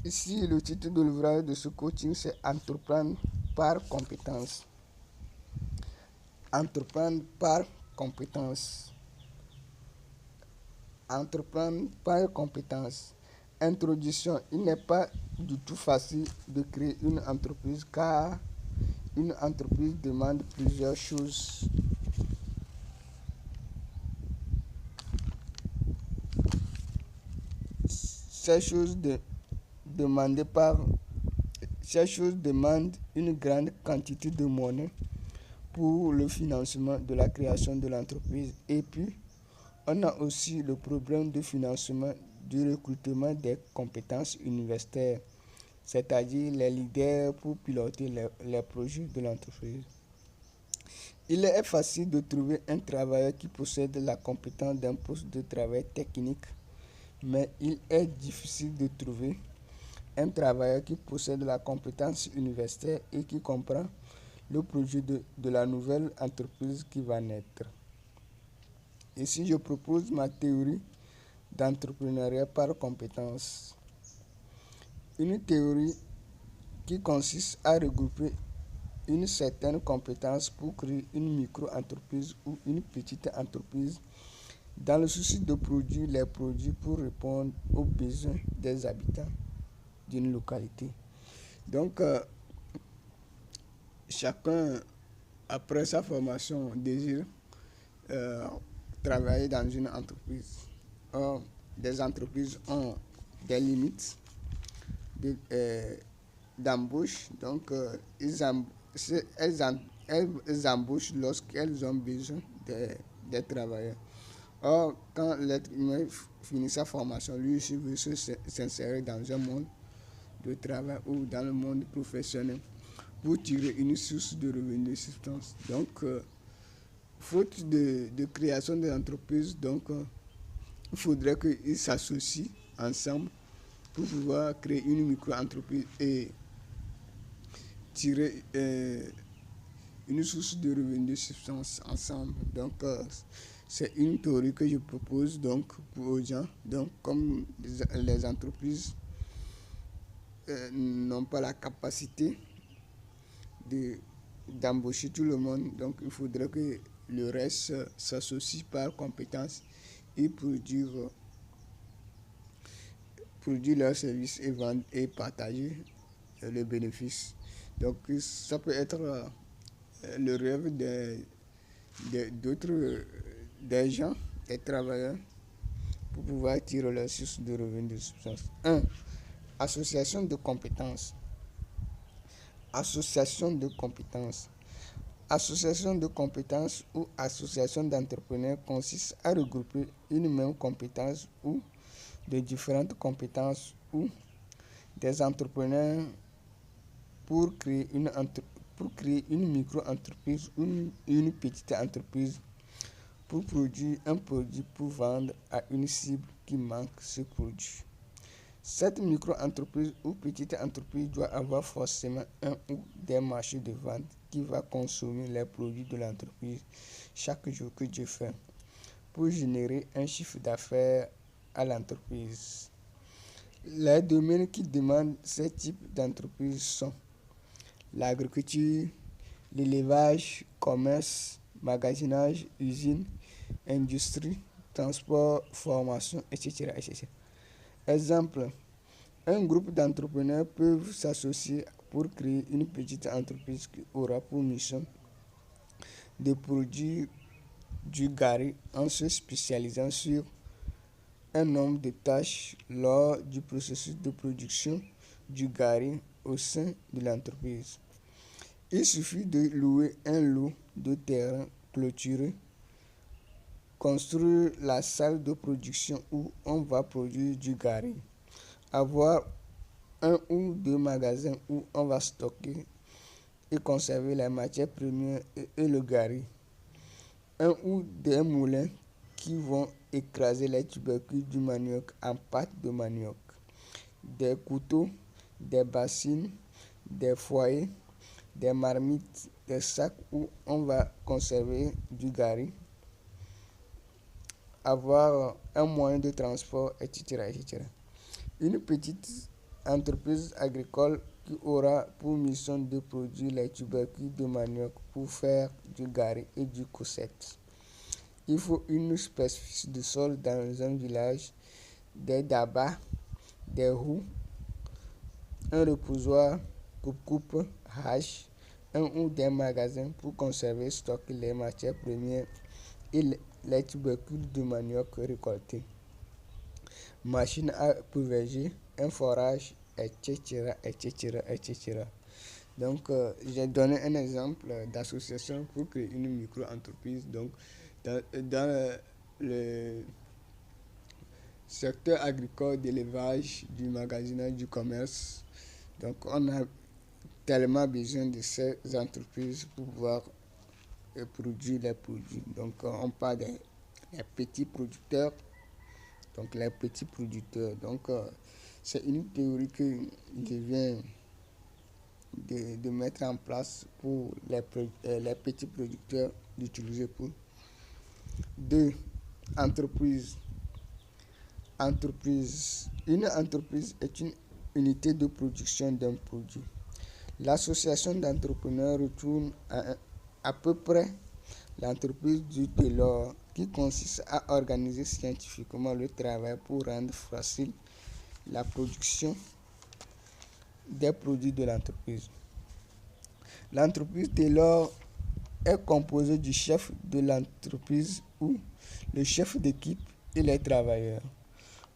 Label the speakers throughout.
Speaker 1: Ici, le titre de l'ouvrage de ce coaching, c'est Entreprendre par compétence. Entreprendre par compétence. Entreprendre par compétence. Introduction. Il n'est pas du tout facile de créer une entreprise car une entreprise demande plusieurs choses. Ces choses demandent une grande quantité de monnaie pour le financement de la création de l'entreprise. Et puis, on a aussi le problème de financement du recrutement des compétences universitaires, c'est-à-dire les leaders pour piloter les projets de l'entreprise. Il est facile de trouver un travailleur qui possède la compétence d'un poste de travail technique, mais il est difficile de trouver un travailleur qui possède la compétence universitaire et qui comprend le projet de la nouvelle entreprise qui va naître. Ici, je propose ma théorie d'entrepreneuriat par compétence. Une théorie qui consiste à regrouper une certaine compétence pour créer une micro-entreprise ou une petite entreprise dans le souci de produire les produits pour répondre aux besoins des habitants d'une localité. Donc, chacun, après sa formation, désire travailler dans une entreprise. Or, des entreprises ont des limites d'embauche. Donc, elles embauchent lorsqu'elles ont besoin des travailleurs. Or, quand l'être humain finit sa formation, lui aussi veut s'insérer dans un monde de travail ou dans le monde professionnel pour tirer une source de revenus de substance. Donc, faute de création de l'entreprise, donc il faudrait qu'ils s'associent ensemble pour pouvoir créer une micro-entreprise et tirer une source de revenus de substance ensemble. Donc, c'est une théorie que je propose donc pour aux gens. Donc, comme les entreprises n'ont pas la capacité d'embaucher tout le monde, donc il faudrait que le reste s'associe par compétence et produire leurs services et vendre et partager le bénéfice. Donc ça peut être le rêve d'autres des gens, des travailleurs, pour pouvoir tirer leur source de revenus de subsistance. 1. Association de compétences. Association de compétences. Association de compétences ou association d'entrepreneurs consiste à regrouper une même compétence ou de différentes compétences ou des entrepreneurs pour créer une micro-entreprise ou une petite entreprise pour produire un produit pour vendre à une cible qui manque ce produit. Cette micro-entreprise ou petite entreprise doit avoir forcément un ou des marchés de vente qui va consommer les produits de l'entreprise chaque jour que Dieu fait pour générer un chiffre d'affaires à l'entreprise. Les domaines qui demandent ce type d'entreprise sont l'agriculture, l'élevage, commerce, magasinage, usine, industrie, transport, formation, etc. etc. Exemple, un groupe d'entrepreneurs peuvent s'associer pour créer une petite entreprise qui aura pour mission de produire du gari en se spécialisant sur un nombre de tâches lors du processus de production du gari au sein de l'entreprise. Il suffit de louer un lot de terrain clôturé, construire la salle de production où on va produire du gari, avoir un ou deux magasins où on va stocker et conserver les matières premières et le gari, un ou des moulins qui vont écraser les tubercules du manioc en pâte de manioc, des couteaux, des bassines, des foyers, des marmites, des sacs où on va conserver du gari, avoir un moyen de transport, etc. etc. Une petite entreprise agricole qui aura pour mission de produire les tubercules de manioc pour faire du gari et du cousette. Il faut une superficie de sol dans un village, des dabas, des roues, un reposoir, coupe-coupe, hache, un ou des magasins pour conserver, stocker les matières premières et les tubercules de manioc récoltés. Machine à pulvériser, un forage, etc., etc., etc. Donc, j'ai donné un exemple d'association pour créer une micro-entreprise. Donc, dans le secteur agricole, d'élevage, du magasinage, du commerce, donc on a tellement besoin de ces entreprises pour pouvoir produire les produits. Donc, on parle des petits producteurs. Donc, les petits producteurs. Donc, c'est une théorie que je viens de mettre en place pour les petits producteurs d'utiliser pour deux entreprises. Une entreprise est une unité de production d'un produit. L'association d'entrepreneurs retourne à peu près l'entreprise du Taylor qui consiste à organiser scientifiquement le travail pour rendre facile la production des produits de l'entreprise. L'entreprise Taylor est composée du chef de l'entreprise ou le chef d'équipe et les travailleurs.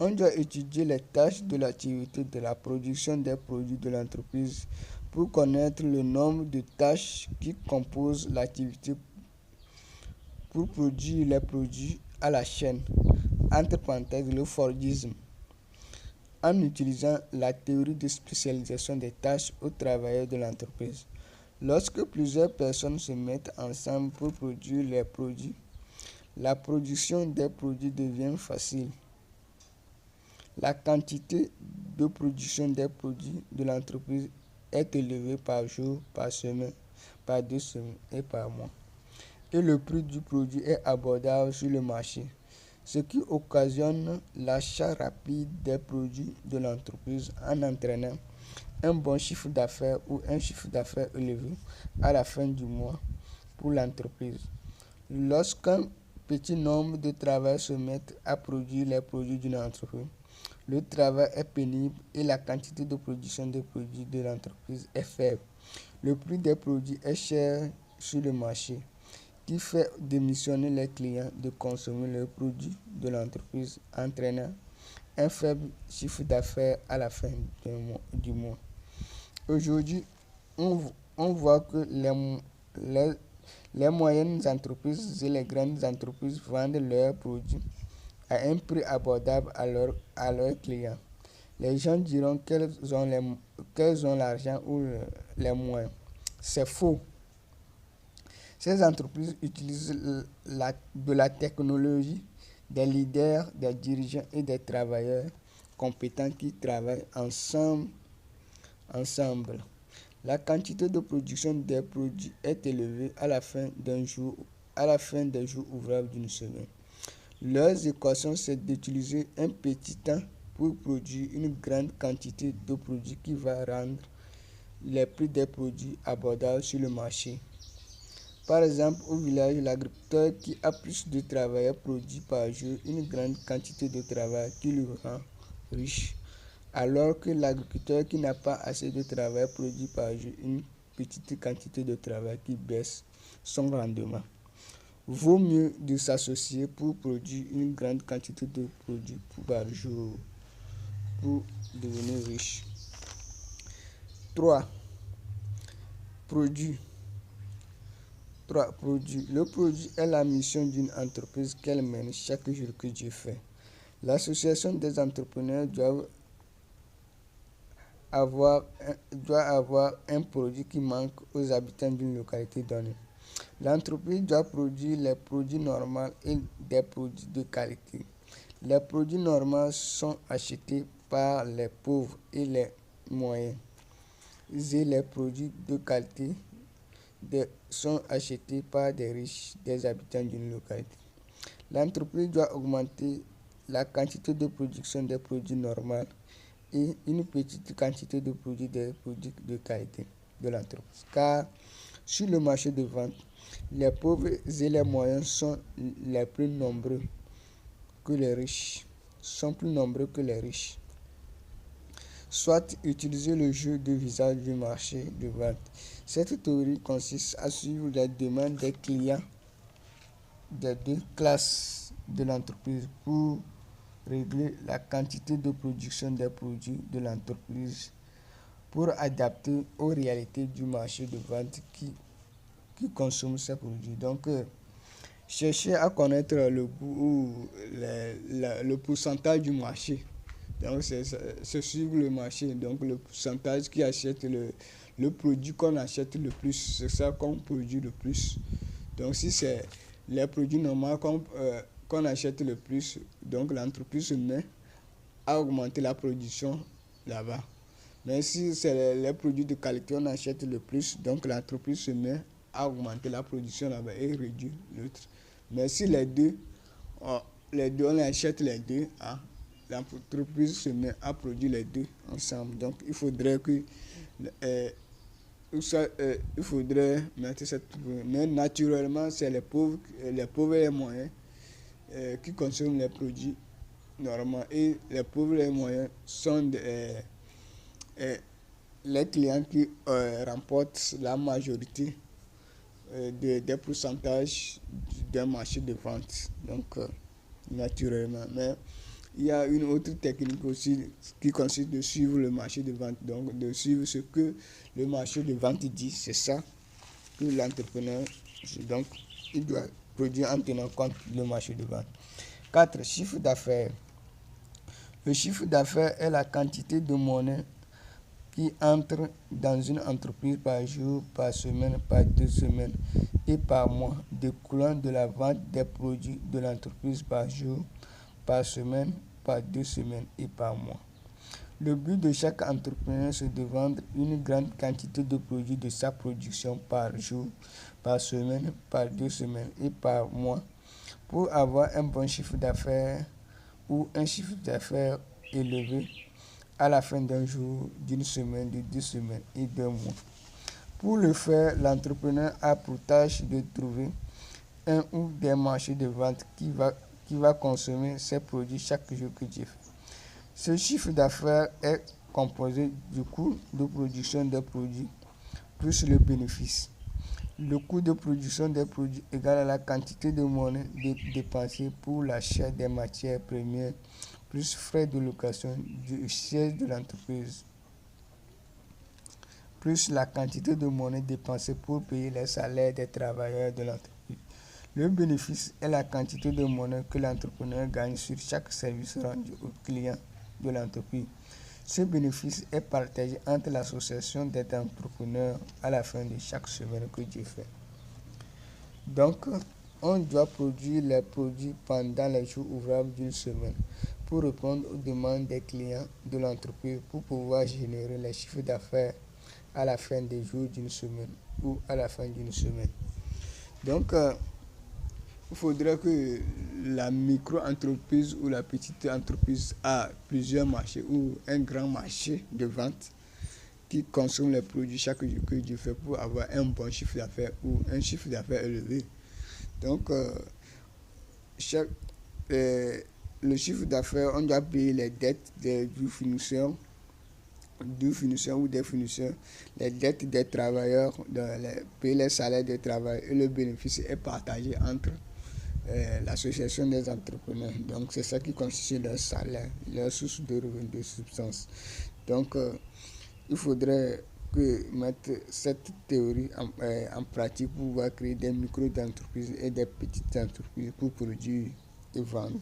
Speaker 1: On doit étudier les tâches de l'activité de la production des produits de l'entreprise pour connaître le nombre de tâches qui composent l'activité pour produire les produits à la chaîne, entre parenthèses le Fordisme, en utilisant la théorie de spécialisation des tâches aux travailleurs de l'entreprise. Lorsque plusieurs personnes se mettent ensemble pour produire les produits, la production des produits devient facile. La quantité de production des produits de l'entreprise est élevée par jour, par semaine, par 2 semaines et par mois. Et le prix du produit est abordable sur le marché, ce qui occasionne l'achat rapide des produits de l'entreprise en entraînant un bon chiffre d'affaires ou un chiffre d'affaires élevé à la fin du mois pour l'entreprise. Lorsqu'un petit nombre de travailleurs se mettent à produire les produits d'une entreprise, le travail est pénible et la quantité de production des produits de l'entreprise est faible. Le prix des produits est cher sur le marché, qui fait démissionner les clients de consommer les produits de l'entreprise, entraînant un faible chiffre d'affaires à la fin du mois. Aujourd'hui, on voit que les moyennes entreprises et les grandes entreprises vendent leurs produits à un prix abordable à leurs clients. Les gens diront qu'elles ont l'argent ou les moyens. C'est faux. Ces entreprises utilisent de la technologie, des leaders, des dirigeants et des travailleurs compétents qui travaillent ensemble. La quantité de production des produits est élevée à la fin des jours ouvrables d'une semaine. Leurs équations, c'est d'utiliser un petit temps pour produire une grande quantité de produits qui va rendre les prix des produits abordables sur le marché. Par exemple, au village, l'agriculteur qui a plus de travailleurs produit par jour une grande quantité de travail qui le rend riche, alors que l'agriculteur qui n'a pas assez de travail produit par jour une petite quantité de travail qui baisse son rendement. Vaut mieux de s'associer pour produire une grande quantité de produits par jour pour devenir riche. 3. Produit. Le produit est la mission d'une entreprise qu'elle mène chaque jour que Dieu fait. L'association des entrepreneurs doit avoir un produit qui manque aux habitants d'une localité donnée. L'entreprise doit produire les produits normaux et des produits de qualité. Les produits normaux sont achetés par les pauvres et les moyens. Et les produits de qualité sont achetés par des riches, des habitants d'une localité. L'entreprise doit augmenter la quantité de production des produits normaux et une petite quantité de produits de qualité de l'entreprise. Car sur le marché de vente, les pauvres et les moyens sont les plus nombreux que les riches, sont plus nombreux que les riches. Soit utiliser le jeu de visage du marché de vente. Cette théorie consiste à suivre les demandes des clients des deux classes de l'entreprise pour régler la quantité de production des produits de l'entreprise pour adapter aux réalités du marché de vente qui consomme ces produits. Donc, chercher à connaître le goût ou le pourcentage du marché. Donc, c'est suivre le marché. Donc, le pourcentage qui achète le produit qu'on achète le plus, c'est ça qu'on produit le plus. Donc, si c'est les produits normaux qu'on achète le plus, donc l'entreprise se met à augmenter la production là-bas. Mais si c'est les produits de qualité qu'on achète le plus, donc l'entreprise se met à augmenter la production là-bas et réduire l'autre. Mais si les deux, on achète les deux, l'entreprise se met à produire les deux ensemble. Donc il faudrait que il faudrait mettre cette. Mais naturellement, c'est les pauvres et les moyens qui consomment les produits normaux. Et les pauvres et les moyens sont les clients qui remportent la majorité des pourcentages d'un marché de vente. Donc, naturellement. Mais il y a une autre technique aussi qui consiste de suivre le marché de vente. Donc, de suivre ce que le marché de vente dit. C'est ça que l'entrepreneur, donc, il doit produire en tenant compte du marché de vente. 4. Chiffre d'affaires. Le chiffre d'affaires est la quantité de monnaie qui entre dans une entreprise par jour, par semaine, par 2 semaines et par mois, découlant de la vente des produits de l'entreprise par jour, par semaine, par 2 semaines et par mois. Le but de chaque entrepreneur, c'est de vendre une grande quantité de produits de sa production par jour, par semaine, par 2 semaines et par mois pour avoir un bon chiffre d'affaires ou un chiffre d'affaires élevé à la fin d'un jour, d'une semaine, de 2 semaines et d'un mois. Pour le faire, l'entrepreneur a pour tâche de trouver un ou des marchés de vente qui va consommer ces produits chaque jour que Dieu fait. Ce chiffre d'affaires est composé du coût de production des produits plus le bénéfice. Le coût de production des produits égale à la quantité de monnaie dépensée pour l'achat des matières premières plus frais de location du siège de l'entreprise, plus la quantité de monnaie dépensée pour payer les salaires des travailleurs de l'entreprise. Le bénéfice est la quantité de monnaie que l'entrepreneur gagne sur chaque service rendu aux clients de l'entreprise. Ce bénéfice est partagé entre l'association des entrepreneurs à la fin de chaque semaine que Dieu fait. Donc, on doit produire les produits pendant les jours ouvrables d'une semaine pour répondre aux demandes des clients de l'entreprise pour pouvoir générer les chiffres d'affaires à la fin des jours d'une semaine ou à la fin d'une semaine. Donc, il faudrait que la micro-entreprise ou la petite entreprise a plusieurs marchés ou un grand marché de vente qui consomme les produits chaque jour que Dieu fait pour avoir un bon chiffre d'affaires ou un chiffre d'affaires élevé. Donc, le chiffre d'affaires, on doit payer les dettes du fournisseur ou des fournisseurs, les dettes des travailleurs, payer les salaires des travailleurs et le bénéfice est partagé entre l'association des entrepreneurs. Donc, c'est ça qui constitue leur salaire, leur source de revenus de substance. Donc, il faudrait mettre cette théorie en pratique pour pouvoir créer des micro-entreprises et des petites entreprises pour produire et vendre.